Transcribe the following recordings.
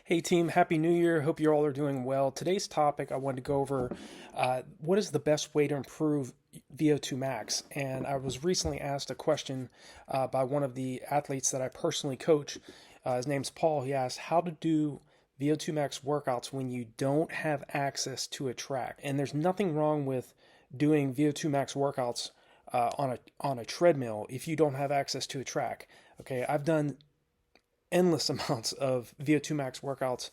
Hey team, Happy New Year. Hope you all are doing well. Today's topic, I wanted to go over what is the best way to improve VO2 max. And I was recently asked a question by one of the athletes that I personally coach. His name's Paul. He asked how to do VO2 max workouts when you don't have access to a track. And there's nothing wrong with doing VO2 max workouts on a treadmill if you don't have access to a track. Okay, I've done endless amounts of VO2 max workouts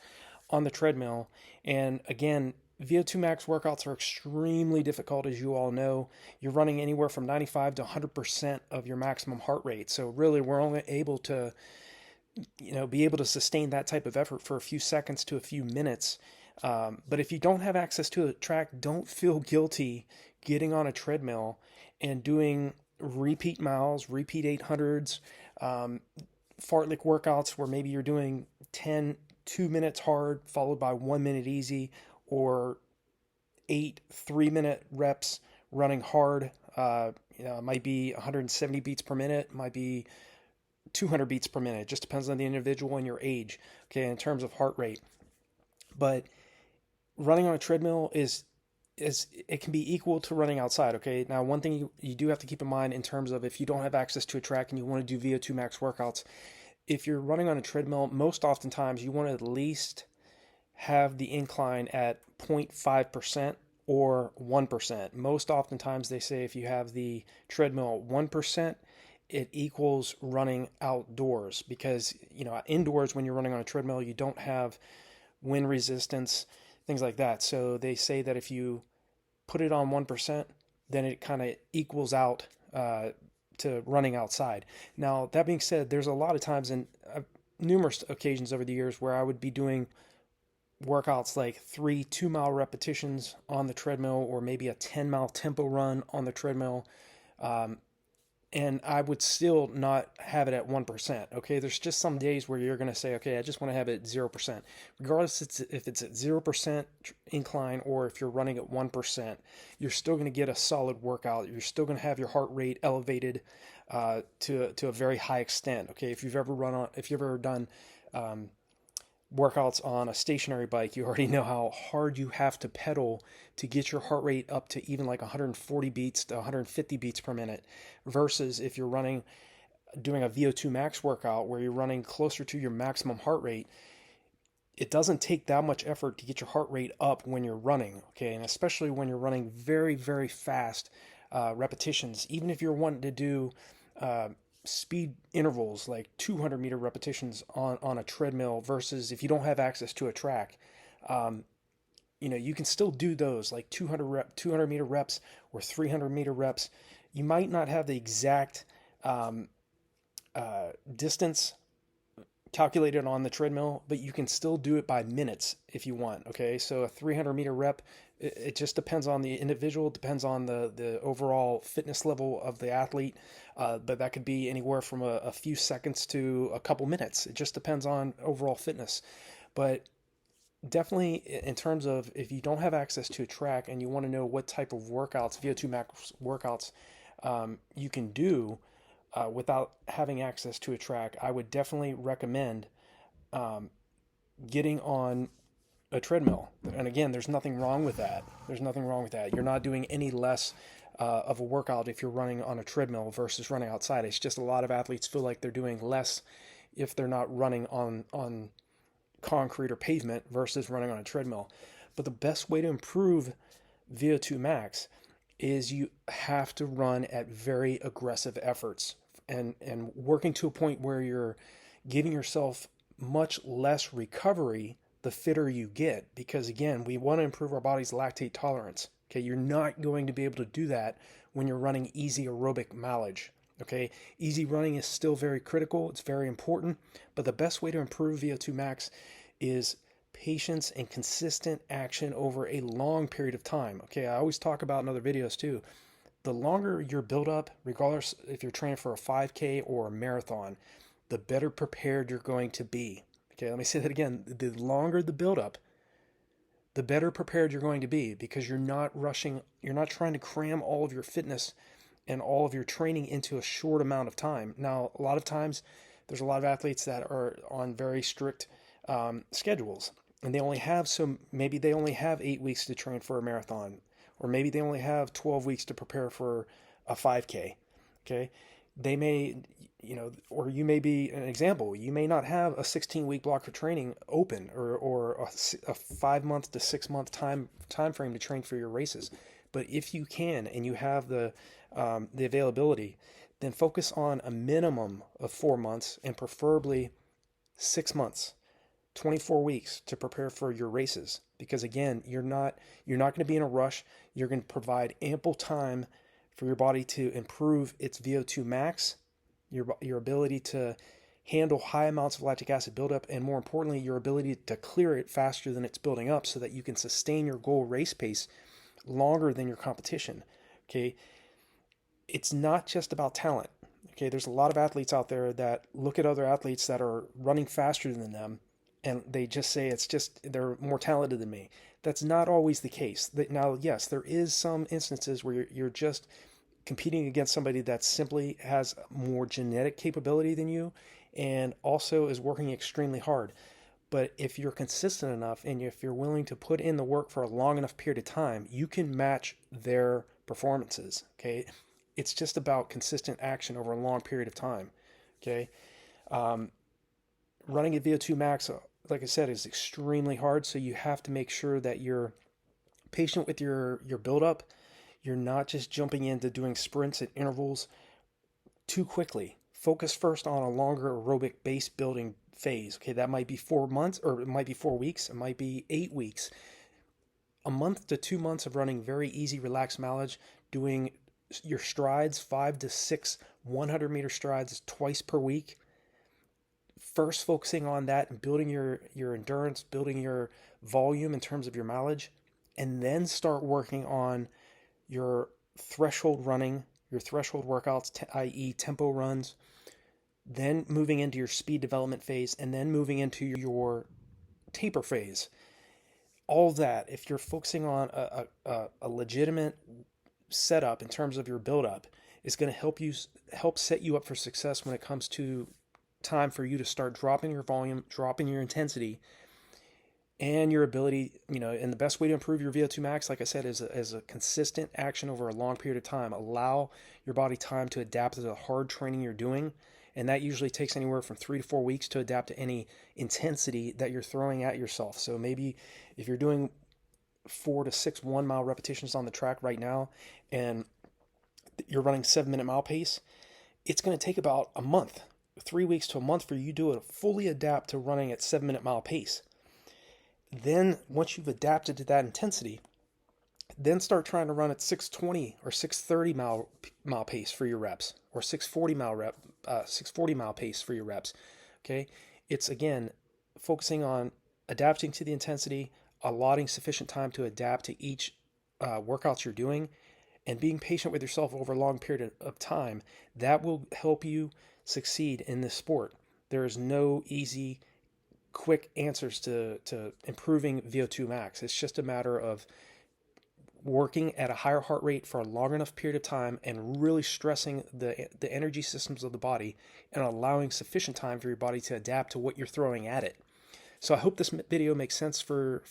on the treadmill. And again, VO2 max workouts are extremely difficult, as you all know. You're running anywhere from 95 to 100% of your maximum heart rate. So really, we're only able to, be able to sustain that type of effort for a few seconds to a few minutes. But if you don't have access to a track, don't feel guilty getting on a treadmill and doing repeat miles, repeat 800s, fartlek workouts where maybe you're doing 10 2 minutes hard followed by 1 minute easy, or 8 3-minute reps running hard. It might be 170 beats per minute, might be 200 beats per minute. It just depends on the individual and your age, okay, in terms of heart rate. But running on a treadmill is it can be equal to running outside. Okay, now one thing you do have to keep in mind in terms of if you don't have access to a track and you want to do VO2 max workouts, if you're running on a treadmill, most oftentimes you want to at least have the incline at 0.5% or 1%. Most oftentimes they say if you have the treadmill at 1%, it equals running outdoors, because indoors when you're running on a treadmill you don't have wind resistance, things like that. So they say that if you put it on 1%, then it kind of equals out to running outside. Now, that being said, there's a lot of times and numerous occasions over the years where I would be doing workouts like 3 2-mile repetitions on the treadmill, or maybe a 10-mile tempo run on the treadmill. And I would still not have it at 1%. Okay, there's just some days where you're going to say, okay, I just want to have it at 0%. Regardless if it's at 0% incline or if you're running at 1%, you're still going to get a solid workout. You're still going to have your heart rate elevated to a very high extent. Okay, if you've ever done workouts on a stationary bike, you already know how hard you have to pedal to get your heart rate up to even like 140 beats to 150 beats per minute, versus if you're doing a VO2 max workout where you're running closer to your maximum heart rate. It doesn't take that much effort to get your heart rate up when you're running, okay, and especially when you're running very, very fast repetitions. Even if you're wanting to do speed intervals like 200-meter repetitions on a treadmill, versus if you don't have access to a track, you can still do those like 200-meter reps or 300-meter reps. You might not have the exact distance calculated on the treadmill, but you can still do it by minutes if you want. Okay, so a 300-meter rep, it just depends on the individual, depends on the overall fitness level of the athlete, but that could be anywhere from a few seconds to a couple minutes. It just depends on overall fitness. But definitely in terms of if you don't have access to a track and you want to know what type of workouts, VO2 max workouts, you can do without having access to a track, I would definitely recommend getting on a treadmill. And again, there's nothing wrong with that. There's nothing wrong with that. You're not doing any less of a workout if you're running on a treadmill versus running outside. It's just a lot of athletes feel like they're doing less if they're not running on concrete or pavement versus running on a treadmill. But the best way to improve VO2 max is you have to run at very aggressive efforts and working to a point where you're giving yourself much less recovery the fitter you get, because again, we want to improve our body's lactate tolerance. Okay, you're not going to be able to do that when you're running easy aerobic mileage. Okay, easy running is still very critical, it's very important, but the best way to improve VO2 max is patience and consistent action over a long period of time. Okay, I always talk about in other videos too, the longer your build up, regardless if you're training for a 5K or a marathon, the better prepared you're going to be. Okay, let me say that again. The longer the build up, the better prepared you're going to be, because you're not rushing, you're not trying to cram all of your fitness and all of your training into a short amount of time. Now, a lot of times there's a lot of athletes that are on very strict schedules, and they only have maybe they only have 8 weeks to train for a marathon, or maybe they only have 12 weeks to prepare for a 5K. Okay, they may, or you may be an example. You may not have a 16-week block for training open, or a 5 month to 6 month time frame to train for your races. But if you can and you have the availability, then focus on a minimum of 4 months and preferably 6 months, 24 weeks to prepare for your races. Because again, you're not going to be in a rush. You're going to provide ample time for your body to improve its VO2 max, your ability to handle high amounts of lactic acid buildup, and more importantly, your ability to clear it faster than it's building up so that you can sustain your goal race pace longer than your competition. Okay, it's not just about talent. Okay, there's a lot of athletes out there that look at other athletes that are running faster than them, and they just say they're more talented than me. That's not always the case. Now, yes, there is some instances where you're just competing against somebody that simply has more genetic capability than you and also is working extremely hard. But if you're consistent enough and if you're willing to put in the work for a long enough period of time, you can match their performances. Okay, it's just about consistent action over a long period of time. Okay, running at VO2 max, like I said, is extremely hard. So you have to make sure that you're patient with your buildup. You're not just jumping into doing sprints at intervals too quickly. Focus first on a longer aerobic base building phase. Okay, that might be 4 months, or it might be 4 weeks, it might be 8 weeks. A month to 2 months of running very easy, relaxed mileage, doing your strides, 5 to 6 100-meter strides twice per week. First focusing on that and building your endurance, building your volume in terms of your mileage, and then start working on your threshold running, your threshold workouts, i.e. tempo runs, then moving into your speed development phase, and then moving into your taper phase. All that, if you're focusing on a legitimate setup in terms of your buildup, is going to help set you up for success when it comes to time for you to start dropping your volume, dropping your intensity, and your ability, and the best way to improve your VO2 max, like I said, is a consistent action over a long period of time. Allow your body time to adapt to the hard training you're doing, and that usually takes anywhere from 3 to 4 weeks to adapt to any intensity that you're throwing at yourself. So maybe if you're doing 4 to 6 1-mile repetitions on the track right now, and you're running 7-minute mile pace, it's going to take about a month, 3 weeks to a month for you to fully adapt to running at 7-minute mile pace. Then once you've adapted to that intensity, then start trying to run at 620 or 630 mile pace for your reps, or 640 mile pace for your reps. Okay, it's again focusing on adapting to the intensity, allotting sufficient time to adapt to each workouts you're doing, and being patient with yourself over a long period of time. That will help you succeed in this sport. There is no easy, quick answers to improving VO2 max. It's just a matter of working at a higher heart rate for a long enough period of time and really stressing the energy systems of the body and allowing sufficient time for your body to adapt to what you're throwing at it. So I hope this video makes sense for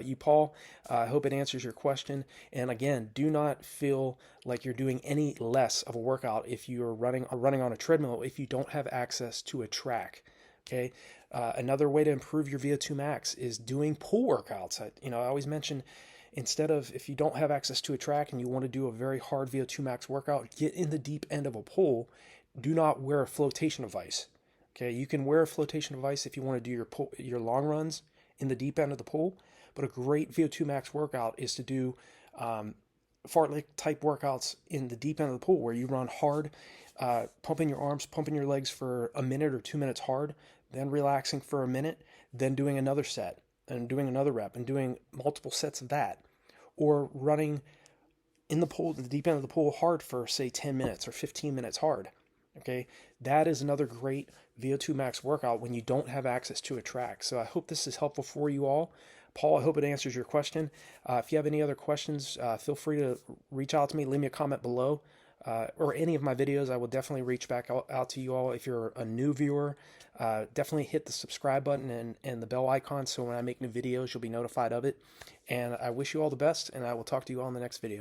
you, Paul. I hope it answers your question. And again, do not feel like you're doing any less of a workout if you're running on a treadmill if you don't have access to a track. Okay. Another way to improve your VO2 max is doing pull workouts. I always mention, instead of, if you don't have access to a track and you want to do a very hard VO2 max workout, get in the deep end of a pull. Do not wear a flotation device. Okay, you can wear a flotation device if you want to do your long runs in the deep end of the pool, but a great VO2 max workout is to do fartlek type workouts in the deep end of the pool, where you run hard, pumping your arms, pumping your legs for a minute or 2 minutes hard, then relaxing for a minute, then doing another set and doing another rep and doing multiple sets of that, or running in the pool, the deep end of the pool hard for say 10 minutes or 15 minutes hard. Okay, that is another great VO2 max workout when you don't have access to a track. So I hope this is helpful for you all. Paul, I hope it answers your question. If you have any other questions, feel free to reach out to me, leave me a comment below. or any of my videos, I will definitely reach back out to you all. If you're a new viewer, definitely hit the subscribe button and the bell icon so when I make new videos, you'll be notified of it. And I wish you all the best, and I will talk to you all in the next video.